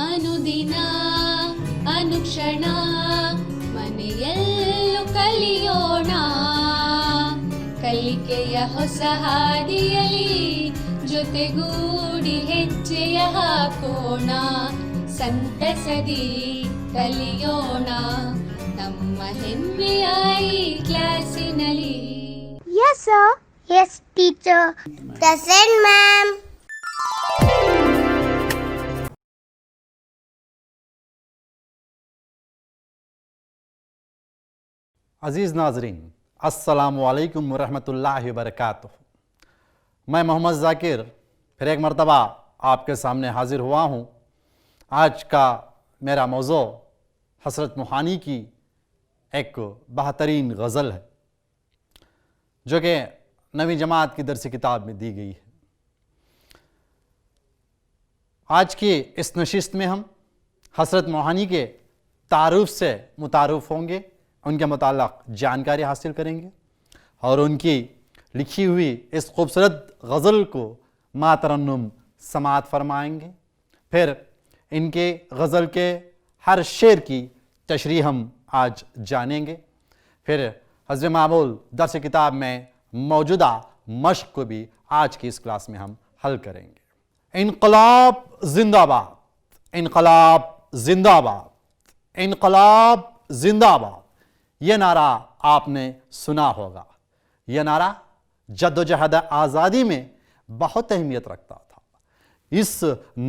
ಅನುದಿನ ಅನುಕ್ಷಣ ಮನೆಯಲ್ಲೂ ಕಲಿಯೋಣ, ಕಲಿಕೆಯ ಹೊಸ ಹಾದಿಯಲಿ ಜೊತೆಗೂಡಿ ಹೆಜ್ಜೆಯ ಹಾಕೋಣ, ಸಂತಸದಿ ಕಲಿಯೋಣ ನಮ್ಮ ಹೆಮ್ಮೆಯ ಈ ಕ್ಲಾಸಿನಲ್ಲಿ. Yes, sir. Yes, teacher. Present, ma'am. अज़ीज़ नाज़रीन, अस्सलामु अलैकुम वरहमतुल्लाहि वबरकातुहू। मैं मोहम्मद ज़ाकिर फिर एक मरतबा आपके सामने हाज़िर हुआ हूँ। आज का मेरा मौज़ू हज़रत मोहानी की एक बेहतरीन गज़ल है जो कि नवी जमात की दरसी किताब में दी गई है। आज की इस नशिस्त में हम हज़रत मोहानी के तारुफ से मुतारुफ़ होंगे, उनके मुताल्लिक़ जानकारी हासिल करेंगे और उनकी लिखी हुई इस खूबसूरत गज़ल को मातरन्नुम समात फरमाएंगे। फिर इनके गज़ल के हर शेर की तशरीह हम आज जानेंगे। फिर हज़रत मामूल दर्स किताब में मौजूदा मश्क को भी आज की इस क्लास में हम हल करेंगे। इनकलाब जिंदाबाद, इनकलाब जिंदाबाद, इनकलाब जिंदाबाद, ये नारा आपने सुना होगा। यह नारा जद्दोजहद आज़ादी में बहुत अहमियत रखता था। इस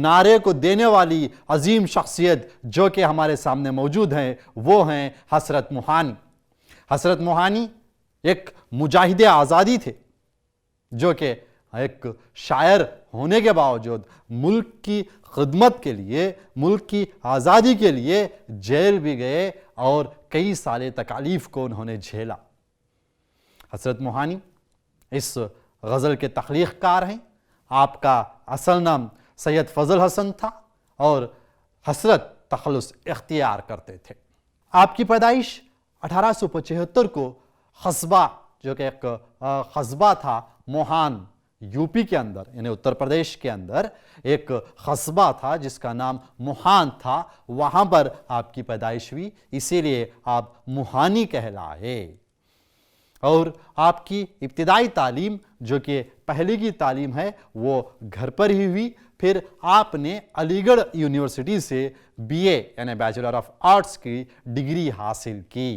नारे को देने वाली अजीम शख्सियत जो कि हमारे सामने मौजूद हैं वो हैं हज़रत मोहानी। हज़रत मोहानी एक मुजाहिद आज़ादी थे जो कि एक शायर होने के बावजूद मुल्क की खिदमत के लिए, मुल्क की आज़ादी के लिए जेल भी गए और कई सारे तकालीफ को उन्होंने झेला। हज़रत मोहानी इस गज़ल के तख्लीक़कार हैं। आपका असल नाम सैयद फ़ज़ल हसन था और हसरत तखल्लुस इख्तियार करते थे। आपकी पैदाइश 1875 को कस्बा, जो कि एक कस्बा था मोहान, यूपी के अंदर यानी उत्तर प्रदेश के अंदर एक कस्बा था जिसका नाम मोहान था, वहाँ पर आपकी पैदाइश हुई, इसीलिए आप मोहानी कहलाए। और आपकी इब्तिदाई तालीम जो कि पहले की तालीम है वो घर पर ही हुई। फिर आपने अलीगढ़ यूनिवर्सिटी से बीए यानी बैचलर ऑफ आर्ट्स की डिग्री हासिल की।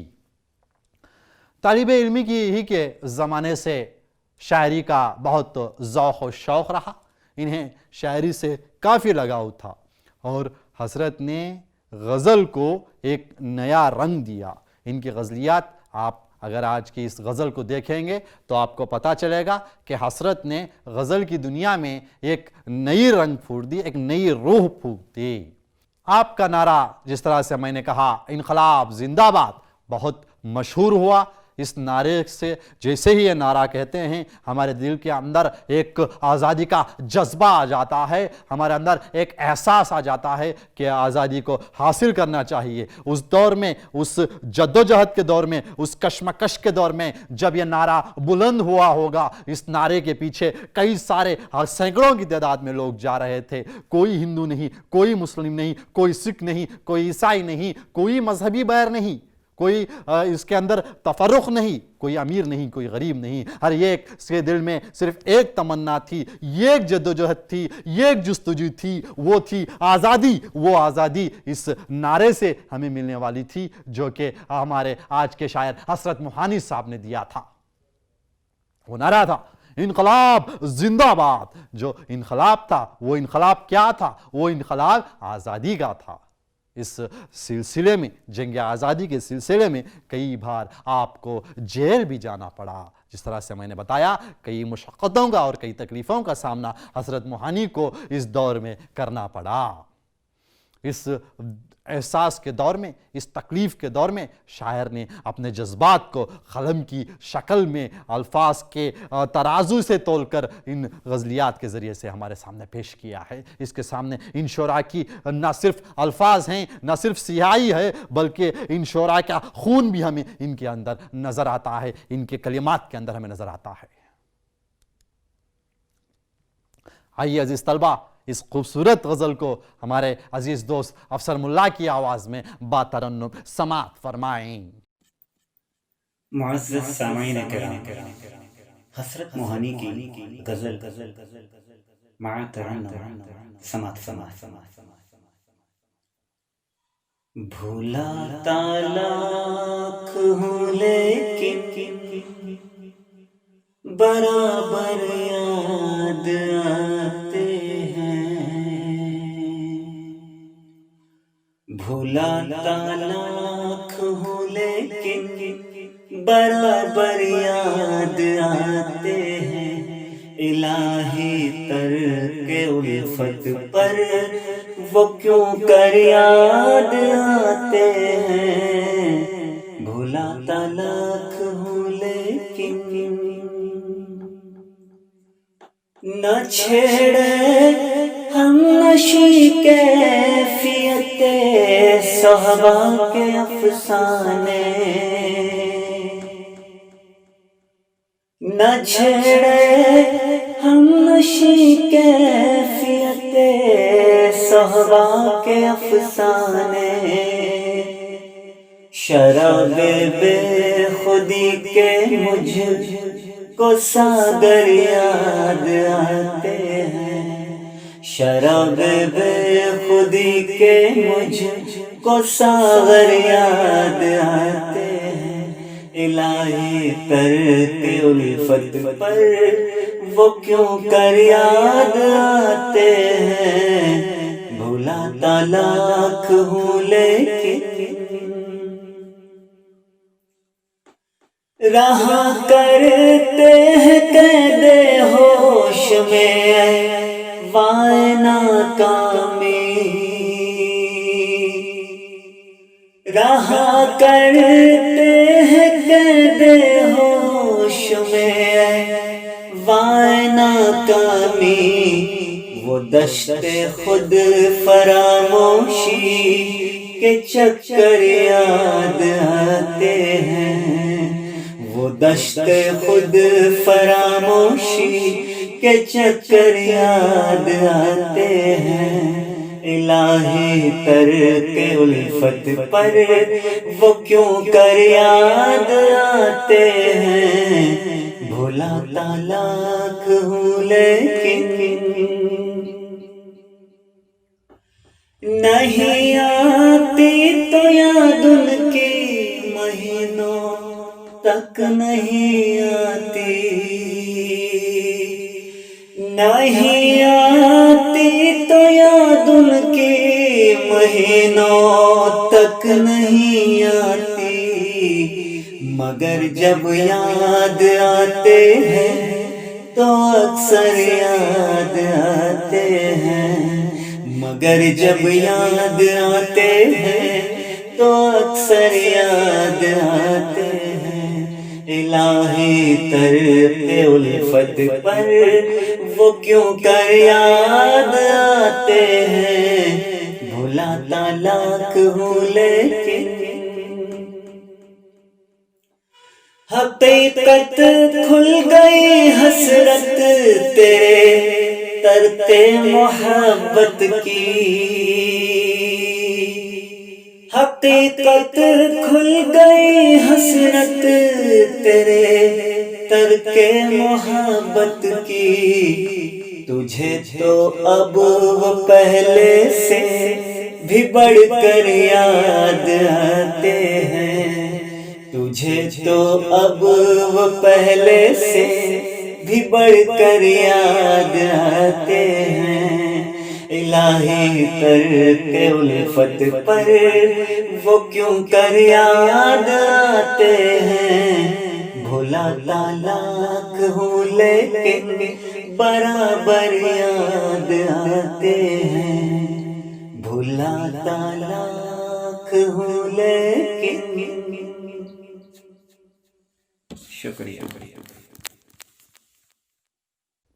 तालिबे इल्मी की ही के ज़माने से शायरी का बहुत ज़ौक़ व शौक़ रहा, इन्हें शायरी से काफ़ी लगाव था और हज़रत ने गज़ल को एक नया रंग दिया। इनकी गज़लियात आप अगर आज की इस गज़ल को देखेंगे तो आपको पता चलेगा कि हज़रत ने गज़ल की दुनिया में एक नई रंग फूट दी, एक नई रूह फूंक दी। आपका नारा जिस तरह से मैंने कहा इनकलाब जिंदाबाद बहुत मशहूर हुआ। इस नारे से जैसे ही ये नारा कहते हैं हमारे दिल के अंदर एक आज़ादी का जज्बा आ जाता है, हमारे अंदर एक एहसास आ जाता है कि आज़ादी को हासिल करना चाहिए। उस दौर में, उस जद्दोजहद के दौर में, उस कश्मकश के दौर में जब ये नारा बुलंद हुआ होगा, इस नारे के पीछे कई सारे सैकड़ों की तादाद में लोग जा रहे थे। कोई हिंदू नहीं, कोई मुस्लिम नहीं, कोई सिख नहीं, कोई ईसाई नहीं, कोई मजहबी बैर नहीं, कोई इसके अंदर तफर्रुख नहीं, कोई अमीर नहीं, कोई गरीब नहीं। हर एक के दिल में सिर्फ एक तमन्ना थी, एक जद्दोजहद थी, एक जुस्तजू थी, वो थी आज़ादी। वो आज़ादी इस नारे से हमें मिलने वाली थी जो कि हमारे आज के शायर हज़रत मोहानी साहब ने दिया था। वो नारा था इनकलाब जिंदाबाद। जो इनकलाब था वो इनकलाब क्या था? वो इनकलाब आज़ादी का था। इस सिलसिले में, जंग आज़ादी के सिलसिले में कई बार आपको जेल भी जाना पड़ा। जिस तरह से मैंने बताया कई मुशक्क़तों का और कई तकलीफ़ों का सामना हज़रत मोहानी को इस दौर में करना पड़ा। इस एहसास के दौर में, इस तकलीफ़ के दौर में शायर ने अपने जज्बात को कलम की शक्ल में अल्फाज के तराजू से तोलकर इन गज़लियात के ज़रिए से हमारे सामने पेश किया है। इसके सामने इन शोरा की न सिर्फ अल्फाज हैं, न सिर्फ सियाही है, बल्कि इन शोरा का खून भी हमें इनके अंदर नज़र आता है, इनके कलिमात के अंदर हमें नज़र आता है। आइए अज़ीज़ तलबा, اس خوبصورت غزل کو ہمارے عزیز دوست افسر ملا کی آواز میں باترنم سماعت فرمائیں۔ معزز سامعین کرام، حسرت موہانی کی غزل مع ترنم سماعت فرمائیں۔ بھولاتا لاکھ ہوں لیکن برابر یاد آتے ہیں، بھولاتا لاکھ ہوں لیکن برابر یاد آتے ہیں، الہی ترک الفت پر وہ کیوں کر یاد آتے ہیں، بھولاتا لاکھ ہوں لیکن نہ چھیڑے ہم نشی کیفیت صحابہ کے افسانے، نہ چھیڑے ہم نشی کیفیت صحابہ کے افسانے، شراب بے خودی کے مجھ کو ساغر یاد آتے ہیں، شراب بے خودی کے مجھ کو ساغر یاد آتے ہیں، الہی ترک الفت پر وہ کیوں کر یاد آتے ہیں، بھولاتا لاکھ ہوں لیکن رہا کرتے ہیں قید ہوش میں وائے ناکامی، رہا کرتے ہیں قید ہوش میں وائے ناکامی، وہ دشت خود فراموشی کے چکر یاد آتے ہیں، وہ دشت خود فراموشی کے چکر یاد آتے ہیں، الہی ترک الفت پر وہ کیوں کر یاد آتے ہیں، بھولاتا لاکھ ہوں لیکن نہیں آتی تو یاد ان کی مہینوں تک نہیں آتی، نہیں آتی تو یاد ان کی مہینوں تک نہیں آتی، مگر جب یاد آتے ہیں تو اکثر یاد آتے ہیں، مگر جب یاد آتے ہیں تو اکثر یاد آتے ہیں، الہی ترک الفت پر وہ کیوں کر یاد آتے ہیں، بھولاتا لاکھ ہوں لیکن حقیقت کھل گئی حسرت تیرے ترک محبت کی، حقیقت کھل گئی حسرت تیرے ترک محبت کی، تجھے تو اب وہ پہلے سے بھی بڑھ کر یاد آتے ہیں، تجھے تو اب وہ پہلے سے بھی بڑھ کر یاد آتے ہیں، الہی ترک الفت پر وہ کیوں کر یاد آتے ہیں، بھولاتا لاکھ ہوں لیکن برابر یاد آتے ہیں، بھولاتا لاکھ ہوں لیکن شکریہ۔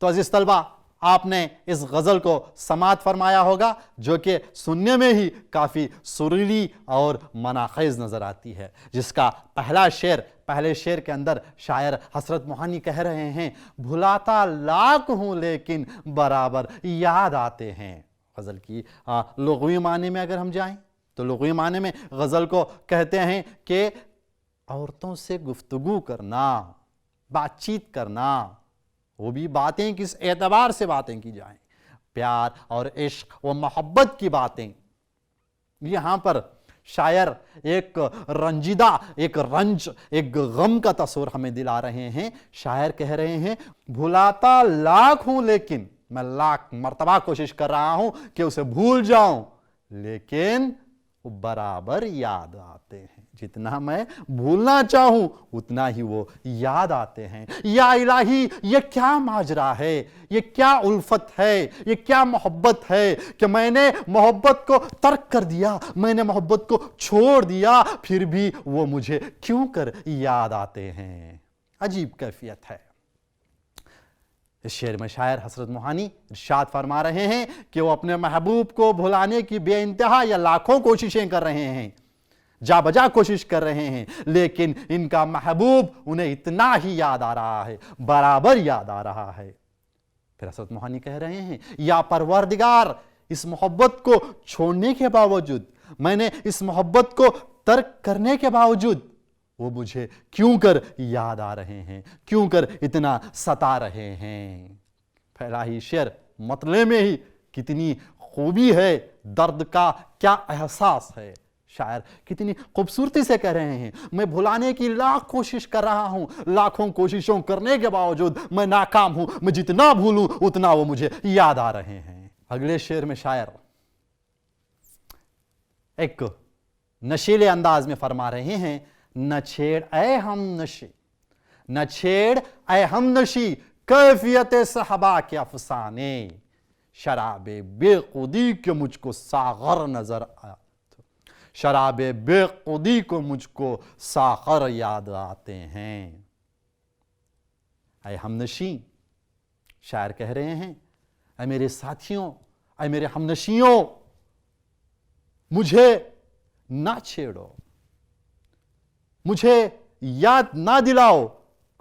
تو عزیز طلبہ، آپ نے اس غزل کو سماعت فرمایا ہوگا، جو کہ سننے میں ہی کافی سریلی اور مناخیز نظر آتی ہے، جس کا پہلا شعر पहले शेर के अंदर शायर हसरत मोहानी कह रहे हैं, भुलाता लाख हूं लेकिन बराबर याद आते हैं। गज़ल की लुग़वी माने में अगर हम जाएं तो लुग़वी माने में गज़ल को कहते हैं कि औरतों से गुफ्तगू करना, बातचीत करना, वो भी बातें किस एतबार से बातें की जाएं, प्यार और इश्क व मोहब्बत की बातें। यहाँ पर शायर एक रंजीदा, एक रंज, एक गम का तस्वीर हमें दिला रहे हैं। शायर कह रहे हैं, भुलाता लाख हूं लेकिन, मैं लाख मर्तबा कोशिश कर रहा हूं कि उसे भूल जाऊं, लेकिन वो बराबर याद आते हैं। जितना मैं भूलना चाहूं उतना ही वो याद आते हैं। या इलाही, ये क्या माजरा है, ये क्या उल्फत है, ये क्या मोहब्बत है कि मैंने मोहब्बत को तर्क कर दिया, मैंने मोहब्बत को छोड़ दिया, फिर भी वो मुझे क्यों कर याद आते हैं। अजीब कैफियत है। इस शेर में शायर हसरत मोहानी इरशाद फरमा रहे हैं कि वो अपने महबूब को भुलाने की बेइंतहा या लाखों कोशिशें कर रहे हैं, जा बजा कोशिश कर रहे हैं, लेकिन इनका महबूब उन्हें इतना ही याद आ रहा है, बराबर याद आ रहा है। फिर हसरत मोहानी कह रहे हैं, या परवरदिगार, इस मोहब्बत को छोड़ने के बावजूद, मैंने इस मोहब्बत को तर्क करने के बावजूद वो मुझे क्यों कर याद आ रहे हैं, क्यों कर इतना सता रहे हैं। पहला ही शेर मतले में ही कितनी खूबी है, दर्द का क्या एहसास है। शायर कितनी खूबसूरती से कह रहे हैं, मैं भुलाने की लाख कोशिश कर रहा हूं, लाखों कोशिशों करने के बावजूद मैं नाकाम हूं, मैं जितना भूलूं उतना वो मुझे याद आ रहे हैं। अगले शेर में शायर एक नशीले अंदाज में फरमा रहे हैं, न छेड़ ऐ हम नशी, न छेड़ ऐ हम नशी, कैफियत सहबा के अफसाने, शराबे बेखुदी के मुझको सागर नजर आया, शराबे बेखुदी को मुझको सागर याद आते हैं। ऐ हमनशी, शायर कह रहे हैं, ऐ मेरे साथियों, ऐ मेरे हमनशियों, मुझे ना छेड़ो, मुझे याद ना दिलाओ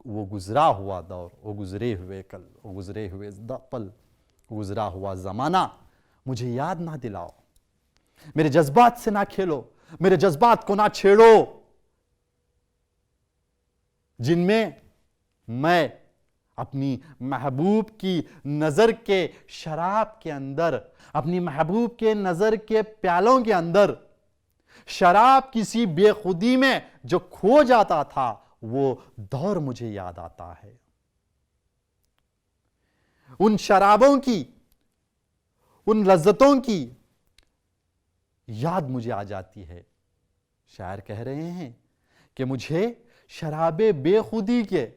वो गुजरा हुआ दौर, वो गुजरे हुए कल, वो गुजरे हुए पल, गुजरा हुआ जमाना, मुझे याद ना दिलाओ, मेरे जज्बात से ना खेलो, मेरे जज्बात को ना छेड़ो, जिनमें मैं अपनी महबूब की नजर के शराब के अंदर, अपनी महबूब के नजर के प्यालों के अंदर शराब किसी बेखुदी में जो खो जाता था, वो दौर मुझे याद आता है। उन शराबों की, उन लज्जतों की याद मुझे आ जाती है। शायर कह रहे हैं कि मुझे शराबे बेखुदी के,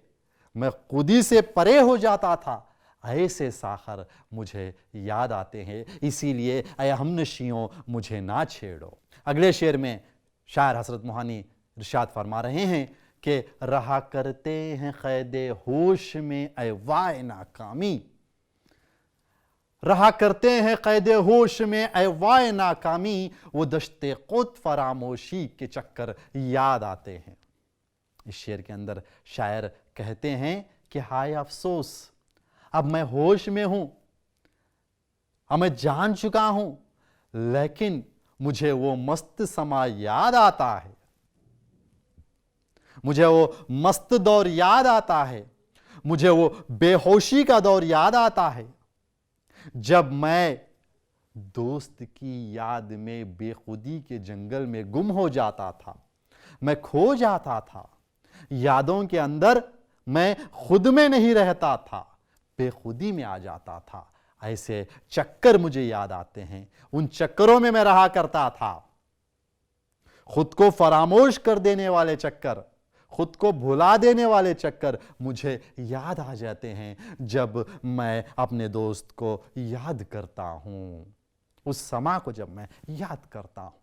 मैं खुदी से परे हो जाता था, ऐसे साखर मुझे याद आते हैं, इसीलिए ऐ हमनशियों मुझे ना छेड़ो। अगले शेर में शायर हसरत मोहानी इरशाद फरमा रहे हैं कि रहा करते हैं क़ैदे होश में ऐ वाए नाकामी, रहा करते हैं क़ैदे होश में ऐ वाए नाकामी, वो दश्ते खुद फरामोशी के चक्कर याद आते हैं। इस शेर के अंदर शायर कहते हैं कि हाय अफसोस, अब मैं होश में हूं, अब मैं जान चुका हूं, लेकिन मुझे वो मस्त समा याद आता है, मुझे वो मस्त दौर याद आता है, मुझे वो बेहोशी का दौर याद आता है, जब मैं दोस्त की याद में बेखुदी के जंगल में गुम हो जाता था, मैं खो जाता था, यादों के अंदर मैं खुद में नहीं रहता था, बेखुदी में आ जाता था। ऐसे चक्कर मुझे याद आते हैं, उन चक्करों में मैं रहा करता था, खुद को फरामोश कर देने वाले चक्कर, खुद को भुला देने वाले चक्कर मुझे याद आ जाते हैं जब मैं अपने दोस्त को याद करता हूं, उस समा को जब मैं याद करता हूं।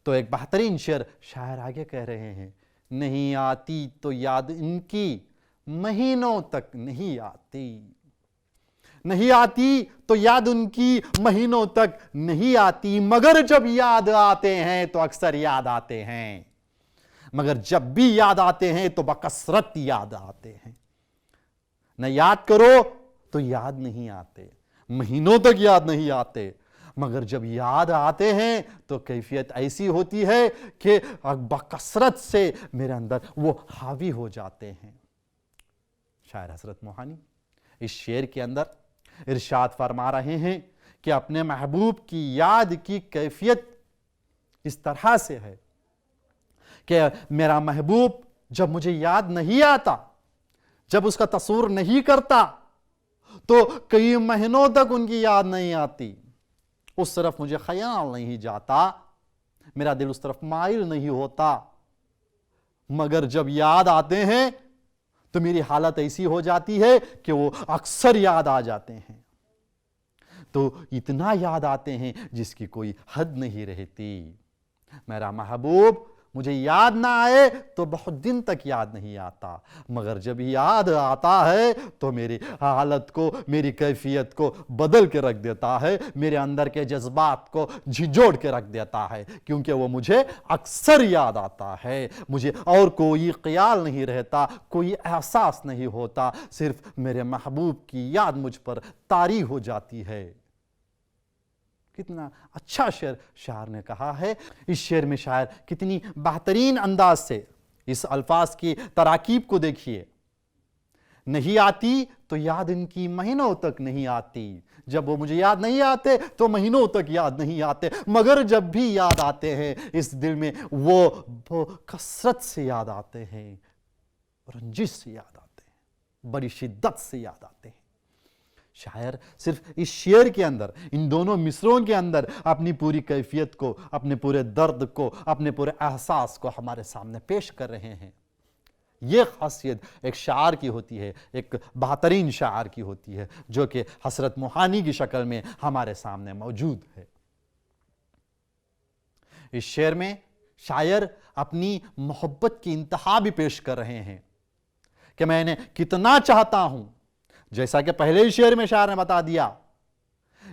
तो एक बेहतरीन शेर शायर आगे कह रहे हैं, नहीं आती तो याद इनकी महीनों तक नहीं आती, नहीं आती तो याद उनकी महीनों तक नहीं आती, मगर जब याद आते हैं तो अक्सर याद आते हैं, मगर जब भी याद आते हैं तो बकसरत याद आते हैं। न याद करो तो याद नहीं आते, महीनों तक याद नहीं आते, मगर जब याद आते हैं तो कैफियत ऐसी होती है कि बकसरत से मेरे अंदर वो हावी हो जाते हैं। शायर हजरत मोहानी इस शेर के अंदर इरशाद फरमा रहे हैं कि अपने महबूब की याद की कैफियत इस तरह से है कि मेरा महबूब जब मुझे याद नहीं आता, जब उसका तस्वुर नहीं करता, तो कई महीनों तक उनकी याद नहीं आती, उस तरफ मुझे ख्याल नहीं जाता, मेरा दिल उस तरफ माइल नहीं होता। मगर जब याद आते हैं तो मेरी हालत ऐसी हो जाती है कि वो अक्सर याद आ जाते हैं। तो इतना याद आते हैं जिसकी कोई हद नहीं रहती। मेरा महबूब मुझे याद ना आए तो बहुत दिन तक याद नहीं आता, मगर जब याद आता है तो मेरी हालत को, मेरी कैफियत को बदल के रख देता है, मेरे अंदर के जज्बात को झिझोड़ के रख देता है, क्योंकि वो मुझे अक्सर याद आता है। मुझे और कोई ख्याल नहीं रहता, कोई एहसास नहीं होता, सिर्फ मेरे महबूब की याद मुझ पर तारी हो जाती है। कितना अच्छा शेर शायर ने कहा है। इस शेर में शायर कितनी बेहतरीन अंदाज से इस अल्फाज की तराकीब को देखिए। नहीं आती तो याद इनकी महीनों तक नहीं आती, जब वो मुझे याद नहीं आते तो महीनों तक याद नहीं आते, मगर जब भी याद आते हैं इस दिल में वो कसरत से याद आते हैं, रंजिश से याद आते हैं, बड़ी शिद्दत से याद आते हैं। शायर सिर्फ इस शेर के अंदर, इन दोनों मिसरों के अंदर अपनी पूरी कैफियत को, अपने पूरे दर्द को, अपने पूरे एहसास को हमारे सामने पेश कर रहे हैं। ये खासियत एक शायर की होती है, एक बेहतरीन शायर की होती है, जो कि हसरत मोहानी की शक्ल में हमारे सामने मौजूद है। इस शेर में शायर अपनी मोहब्बत की इंतहा भी पेश कर रहे हैं कि मैंने कितना चाहता हूं, जैसा कि पहले ही शेर में शायर ने बता दिया,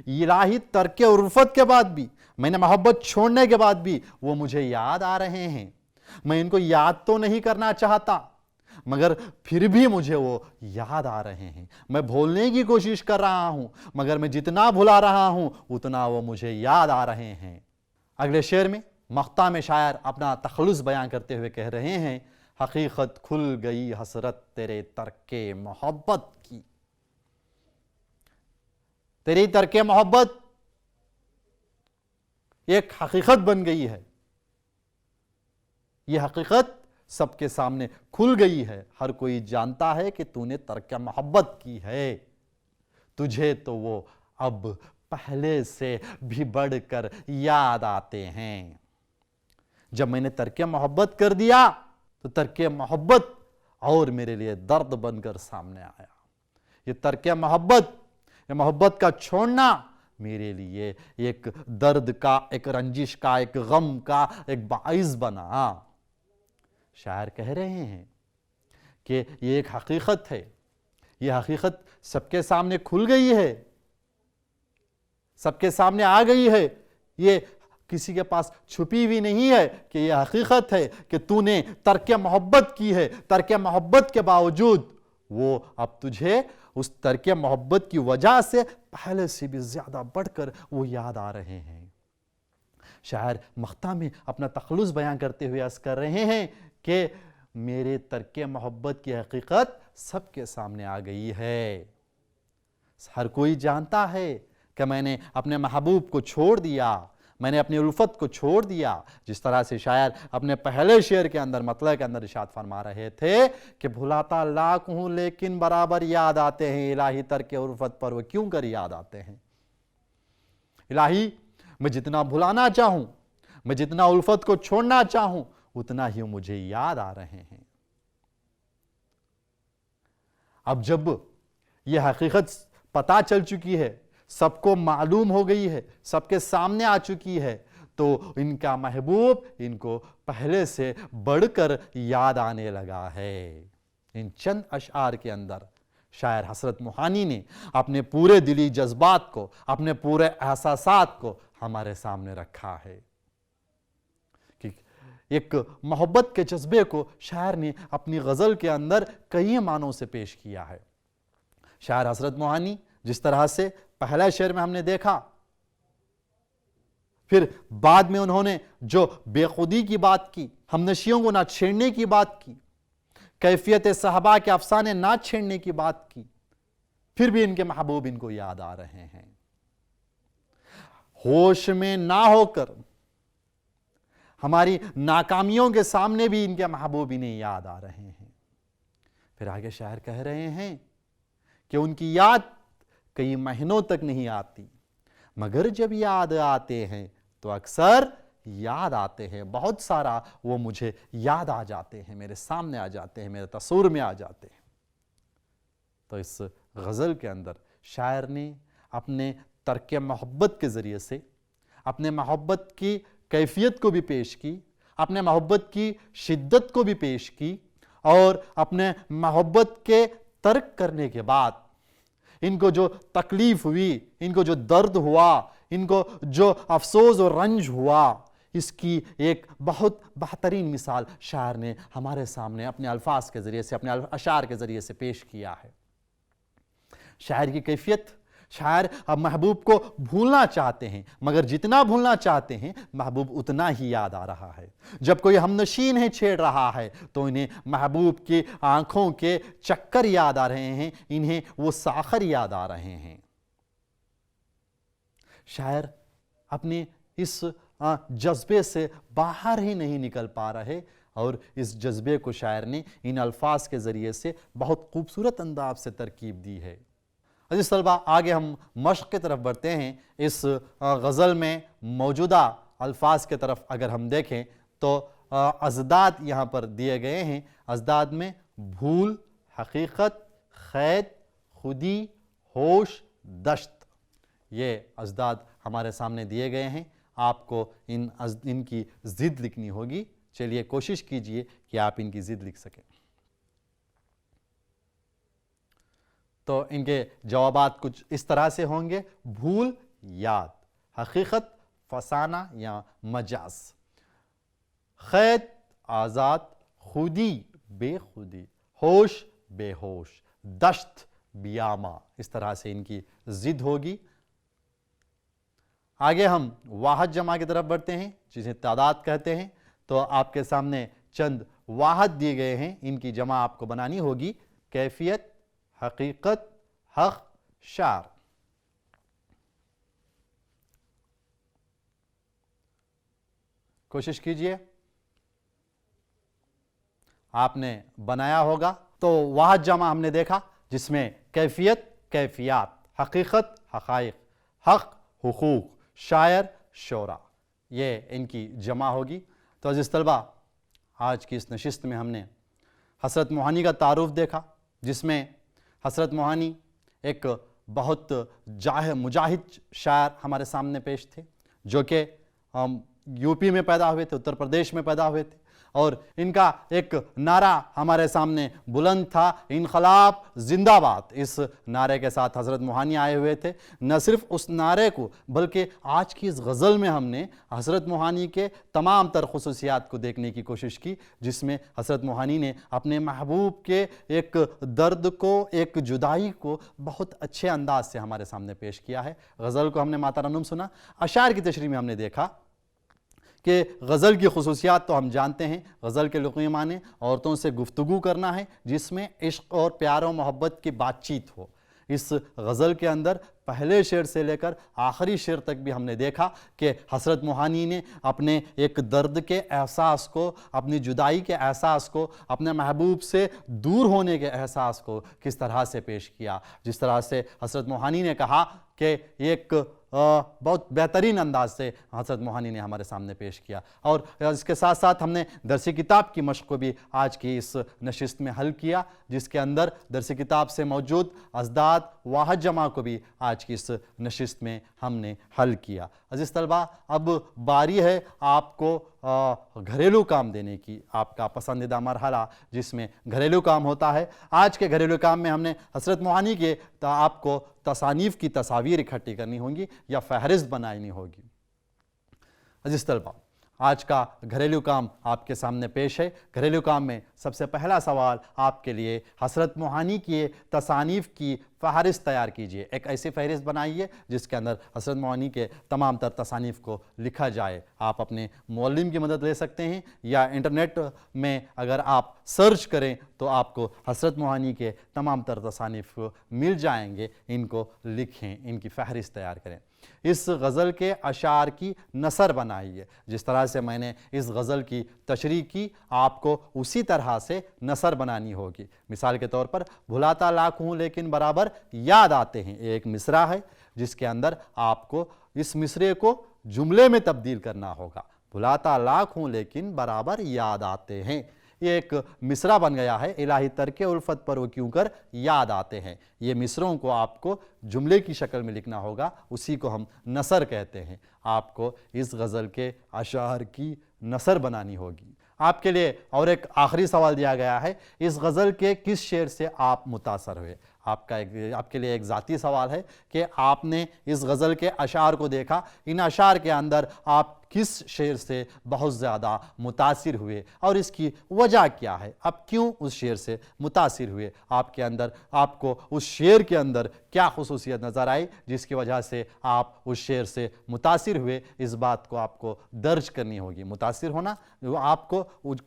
इलाही तर्के उर्फत के बाद भी, मैंने मोहब्बत छोड़ने के बाद भी वो मुझे याद आ रहे हैं। मैं इनको याद तो नहीं करना चाहता, मगर फिर भी मुझे वो याद आ रहे हैं। मैं भूलने की कोशिश कर रहा हूं, मगर मैं जितना भुला रहा हूं उतना वो मुझे याद आ रहे हैं। अगले शेर में मख्ता में शायर अपना तखल्लुस बयान करते हुए कह रहे हैं, हकीकत खुल गई हसरत तेरे तर्के मोहब्बत की। तेरी तर्के मोहब्बत एक हकीकत बन गई है, यह हकीकत सबके सामने खुल गई है। हर कोई जानता है कि तूने तर्के मोहब्बत की है, तुझे तो वो अब पहले से भी बढ़कर याद आते हैं। जब मैंने तर्के मोहब्बत कर दिया तो तर्के मोहब्बत और मेरे लिए दर्द बनकर सामने आया। ये तर्के मोहब्बत, ये मोहब्बत का छोड़ना मेरे लिए एक दर्द का, एक रंजिश का, एक गम का एक बाइस बना। शायर कह रहे हैं कि ये एक हकीकत है, ये हकीकत सबके सामने खुल गई है, सबके सामने आ गई है, ये किसी के पास छुपी हुई नहीं है कि ये हकीकत है कि तूने तर्के मोहब्बत की है। तर्के मोहब्बत के बावजूद वो अब तुझे उस तर्के मोहब्बत की वजह से पहले से भी ज्यादा बढ़कर वो याद आ रहे हैं। शायर मख्ता में अपना तखल्लुस बयान करते हुए अर्ज कर रहे हैं कि मेरे तर्के मोहब्बत की हकीकत सबके सामने आ गई है। हर कोई जानता है कि मैंने अपने महबूब को छोड़ दिया, मैंने अपनी उल्फत को छोड़ दिया। जिस तरह से शायर अपने पहले शेर के अंदर मतलब के अंदर इरशाद फरमा रहे थे कि भुलाता लाख हूं लेकिन बराबर याद आते हैं, इलाही तर्के उल्फत पर वो क्यों कर याद आते हैं। इलाही मैं जितना भुलाना चाहूं, मैं जितना उल्फत को छोड़ना चाहूं, उतना ही मुझे याद आ रहे हैं। अब जब यह हकीकत पता चल चुकी है, सबको मालूम हो गई है, सबके सामने आ चुकी है, तो इनका महबूब इनको पहले से बढ़कर याद आने लगा है। इन चंद अशआर के अंदर शायर हसरत मोहानी ने अपने पूरे दिली जज्बात को, अपने पूरे एहसासात को हमारे सामने रखा है कि ایک محبت کے جذبے کو شاعر نے اپنی غزل کے اندر کئی معنوں سے پیش کیا ہے۔ شاعر حضرت موہانی جس طرح سے پہلا شعر میں ہم نے دیکھا، پھر بعد میں انہوں نے جو بے خودی کی بات کی، ہم نشیوں کو نہ چھیڑنے کی بات کی، کیفیت صحابہ کے افسانے نہ چھیڑنے کی بات کی، پھر بھی ان کے محبوب ان کو یاد آ رہے ہیں۔ ہوش میں نہ ہو کر ہماری ناکامیوں کے سامنے بھی ان کے محبوب انہیں یاد آ رہے ہیں۔ پھر آگے شاعر کہہ رہے ہیں کہ ان کی یاد کئی مہینوں تک نہیں آتی، مگر جب یاد آتے ہیں تو اکثر یاد آتے ہیں، بہت سارا وہ مجھے یاد آ جاتے ہیں، میرے سامنے آ جاتے ہیں، میرے تصور میں آ جاتے ہیں۔ تو اس غزل کے اندر شاعر نے اپنے ترک محبت کے ذریعے سے اپنے محبت کی کیفیت کو بھی پیش کی، اپنے محبت کی شدت کو بھی پیش کی، اور اپنے محبت کے ترک کرنے کے بعد ان کو جو تکلیف ہوئی، ان کو جو درد ہوا، ان کو جو افسوس اور رنج ہوا، اس کی ایک بہت بہترین مثال شاعر نے ہمارے سامنے اپنے الفاظ کے ذریعے سے، اپنے اشعار کے ذریعے سے پیش کیا ہے۔ شاعر کی کیفیت، شاعر اب محبوب کو بھولنا چاہتے ہیں، مگر جتنا بھولنا چاہتے ہیں محبوب اتنا ہی یاد آ رہا ہے۔ جب کوئی ہم نشین ہے چھیڑ رہا ہے تو انہیں محبوب کی آنکھوں کے چکر یاد آ رہے ہیں، انہیں وہ ساخر یاد آ رہے ہیں۔ شاعر اپنے اس جذبے سے باہر ہی نہیں نکل پا رہے، اور اس جذبے کو شاعر نے ان الفاظ کے ذریعے سے بہت خوبصورت انداز سے ترکیب دی ہے۔ عزیز طلبہ، آگے ہم مشق کی طرف بڑھتے ہیں۔ اس غزل میں موجودہ الفاظ کے طرف اگر ہم دیکھیں تو ازداد یہاں پر دیے گئے ہیں۔ ازداد میں بھول، حقیقت، قید، خودی، ہوش، دشت، یہ ازداد ہمارے سامنے دیے گئے ہیں۔ آپ کو ان کی ضد لکھنی ہوگی۔ چلیے کوشش کیجئے کہ آپ ان کی ضد لکھ سکیں۔ تو ان کے جوابات کچھ اس طرح سے ہوں گے: بھول، یاد; حقیقت، فسانہ یا مجاز; قید، آزاد; خودی، بے خودی; ہوش، بے ہوش; دشت، بیامہ۔ اس طرح سے ان کی ضد ہوگی۔ آگے ہم واحد جمع کی طرف بڑھتے ہیں، جسے تعداد کہتے ہیں۔ تو آپ کے سامنے چند واحد دیے گئے ہیں، ان کی جمع آپ کو بنانی ہوگی: کیفیت، حقیقت، حق، شعر۔ کوشش کیجئے، آپ نے بنایا ہوگا۔ تو واحد جمع ہم نے دیکھا جس میں کیفیت، کیفیات; حقیقت، حقائق; حق، حقوق; شاعر، شعراء، یہ ان کی جمع ہوگی۔ تو عزیز طلبہ، آج کی اس نشست میں ہم نے حضرت موہانی کا تعارف دیکھا، جس میں حضرت موہانی ایک بہت مجاہد شاعر ہمارے سامنے پیش تھے، جو کہ یو پی میں پیدا ہوئے تھے، اتر پردیش میں پیدا ہوئے تھے، اور ان کا ایک نعرہ ہمارے سامنے بلند تھا: انقلاب زندہ باد۔ اس نعرے کے ساتھ حضرت موہانی آئے ہوئے تھے۔ نہ صرف اس نعرے کو بلکہ آج کی اس غزل میں ہم نے حضرت موہانی کے تمام تر خصوصیات کو دیکھنے کی کوشش کی، جس میں حضرت موہانی نے اپنے محبوب کے ایک درد کو، ایک جدائی کو بہت اچھے انداز سے ہمارے سامنے پیش کیا ہے۔ غزل کو ہم نے ما ترنم سنا۔ اشعار کی تشریح میں ہم نے دیکھا کہ غزل کی خصوصیات تو ہم جانتے ہیں۔ غزل کے لغوی معنی عورتوں سے گفتگو کرنا ہے، جس میں عشق اور پیار و محبت کی بات چیت ہو۔ اس غزل کے اندر پہلے شعر سے لے کر آخری شعر تک بھی ہم نے دیکھا کہ حضرت موہانی نے اپنے ایک درد کے احساس کو، اپنی جدائی کے احساس کو، اپنے محبوب سے دور ہونے کے احساس کو کس طرح سے پیش کیا۔ جس طرح سے حضرت موہانی نے کہا کہ ایک بہت بہترین انداز سے حضرت موہانی نے ہمارے سامنے پیش کیا۔ اور اس کے ساتھ ساتھ ہم نے درسی کتاب کی مشق کو بھی آج کی اس نشست میں حل کیا، جس کے اندر درسی کتاب سے موجود ازداد، واحد جمع کو بھی آج کی اس نشست میں ہم نے حل کیا۔ عزیز طلبہ، اب باری ہے آپ کو گھریلو کام دینے کی، آپ کا پسندیدہ مرحلہ جس میں گھریلو کام ہوتا ہے۔ آج کے گھریلو کام میں ہم نے حضرت موہانی کے آپ کو تصانیف کی تصاویر اکٹھی کرنی ہوں گی یا فہرست بنانی ہوگی۔ عزیز طلبہ، آج کا گھریلو کام آپ کے سامنے پیش ہے۔ گھریلو کام میں سب سے پہلا سوال آپ کے لیے حضرت موہانی کی تصانیف کی فہرست تیار کیجئے۔ ایک ایسی فہرست بنائیے جس کے اندر حضرت موہانی کے تمام تر تصانیف کو لکھا جائے۔ آپ اپنے معلم کی مدد لے سکتے ہیں یا انٹرنیٹ میں اگر آپ سرچ کریں تو آپ کو حضرت موہانی کے تمام تر تصانیف مل جائیں گے۔ ان کو لکھیں، ان کی فہرست تیار کریں۔ اس غزل کے اشعار کی نثر بنائیے۔ جس طرح سے میں نے اس غزل کی تشریح کی آپ کو اسی طرح سے نثر بنانی ہوگی۔ مثال کے طور پر بھلاتا لاکھ ہوں لیکن برابر یاد آتے ہیں، ایک مصرع ہے جس کے اندر آپ کو اس مصرعے کو جملے میں تبدیل کرنا ہوگا۔ بھلاتا لاکھ ہوں لیکن برابر یاد آتے ہیں، یہ ایک مصرع بن گیا ہے۔ الہی ترک الفت پر وہ کیوں کر یاد آتے ہیں، یہ مصرعوں کو آپ کو جملے کی شکل میں لکھنا ہوگا، اسی کو ہم نثر کہتے ہیں۔ آپ کو اس غزل کے اشعار کی نثر بنانی ہوگی۔ آپ کے لیے اور ایک آخری سوال دیا گیا ہے، اس غزل کے کس شعر سے آپ متاثر ہوئے؟ آپ کے لیے ایک ذاتی سوال ہے کہ آپ نے اس غزل کے اشعار کو دیکھا، ان اشعار کے اندر آپ کس شعر سے بہت زیادہ متاثر ہوئے اور اس کی وجہ کیا ہے؟ آپ کیوں اس شعر سے متاثر ہوئے؟ آپ کو اس شعر کے اندر کیا خصوصیت نظر آئی جس کی وجہ سے آپ اس شعر سے متاثر ہوئے؟ اس بات کو آپ کو درج کرنی ہوگی۔ متاثر ہونا، آپ کو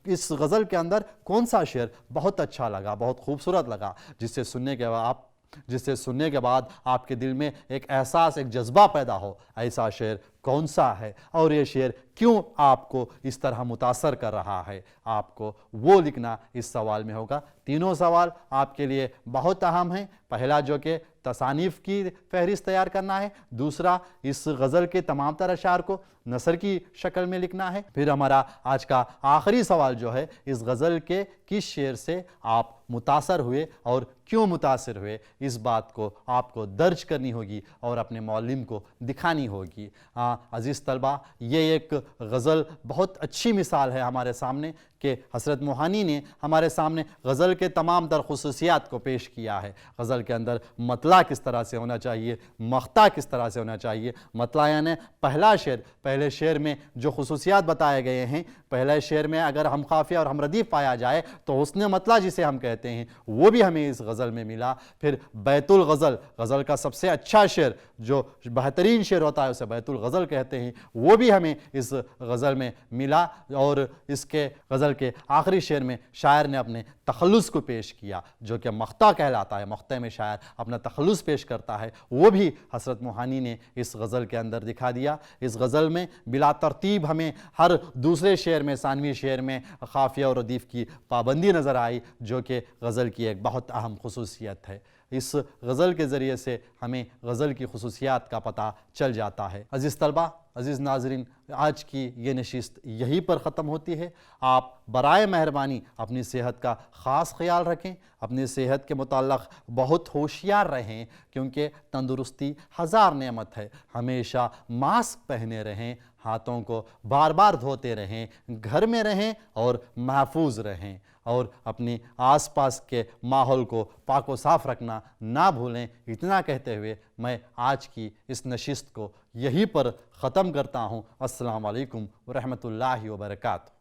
اس غزل کے اندر کون سا شعر بہت اچھا لگا، بہت خوبصورت لگا، جس سے سننے کے بعد آپ کے دل میں ایک احساس، ایک جذبہ پیدا ہو، ایسا شعر کون سا ہے اور یہ شعر کیوں آپ کو اس طرح متاثر کر رہا ہے؟ آپ کو وہ لکھنا اس سوال میں ہوگا۔ تینوں سوال آپ کے لیے بہت اہم ہیں۔ پہلا جو کہ تصانیف کی فہرست تیار کرنا ہے، دوسرا اس غزل کے تمام تر اشعار کو نثر کی شکل میں لکھنا ہے، پھر ہمارا آج کا آخری سوال جو ہے اس غزل کے کس شعر سے آپ متاثر ہوئے اور کیوں متاثر ہوئے، اس بات کو آپ کو درج کرنی ہوگی اور اپنے معلم کو دکھانی ہوگی۔ عزیز طلبہ، یہ ایک غزل بہت اچھی مثال ہے ہمارے سامنے کہ حضرت موہانی نے ہمارے سامنے غزل کے تمام تر خصوصیات کو پیش کیا ہے۔ غزل کے اندر مطلع کس طرح سے ہونا چاہیے، مقطع کس طرح سے ہونا چاہیے۔ مطلع یعنی پہلے شعر میں جو خصوصیات بتائے گئے ہیں، پہلے شعر میں اگر ہم قافیہ اور ہم ردیف پایا جائے تو حسن مطلع جسے ہم کہتے ہیں وہ بھی ہمیں اس غزل میں ملا۔ پھر بیت الغزل، غزل کا سب سے اچھا شعر جو بہترین شعر ہوتا ہے اسے بیت الغزل کہتے ہیں، وہ بھی ہمیں اس غزل میں ملا۔ اور اس کے غزل کے آخری شعر میں شاعر نے اپنے تخلص کو پیش کیا جو کہ مقطع کہلاتا ہے۔ مقطع میں شاعر اپنا تخلص پیش کرتا ہے، وہ بھی حضرت موہانی نے اس غزل کے اندر دکھا دیا۔ اس غزل میں بلا ترتیب ہمیں ہر دوسرے شعر میں، ثانوی شعر میں قافیہ اور ردیف کی پابندی نظر آئی جو کہ غزل کی ایک بہت اہم خصوصیت ہے۔ اس غزل کے ذریعے سے ہمیں غزل کی خصوصیات کا پتہ چل جاتا ہے۔ عزیز طلبہ، عزیز ناظرین، آج کی یہ نشست یہیں پر ختم ہوتی ہے۔ آپ برائے مہربانی اپنی صحت کا خاص خیال رکھیں، اپنی صحت کے متعلق بہت ہوشیار رہیں کیونکہ تندرستی ہزار نعمت ہے۔ ہمیشہ ماسک پہنے رہیں، ہاتھوں کو بار بار دھوتے رہیں، گھر میں رہیں اور محفوظ رہیں، اور اپنی آس پاس کے ماحول کو پاک و صاف رکھنا نہ بھولیں۔ اتنا کہتے ہوئے میں آج کی اس نشست کو یہیں پر ختم کرتا ہوں۔ السلام علیکم ورحمۃ اللہ وبرکاتہ۔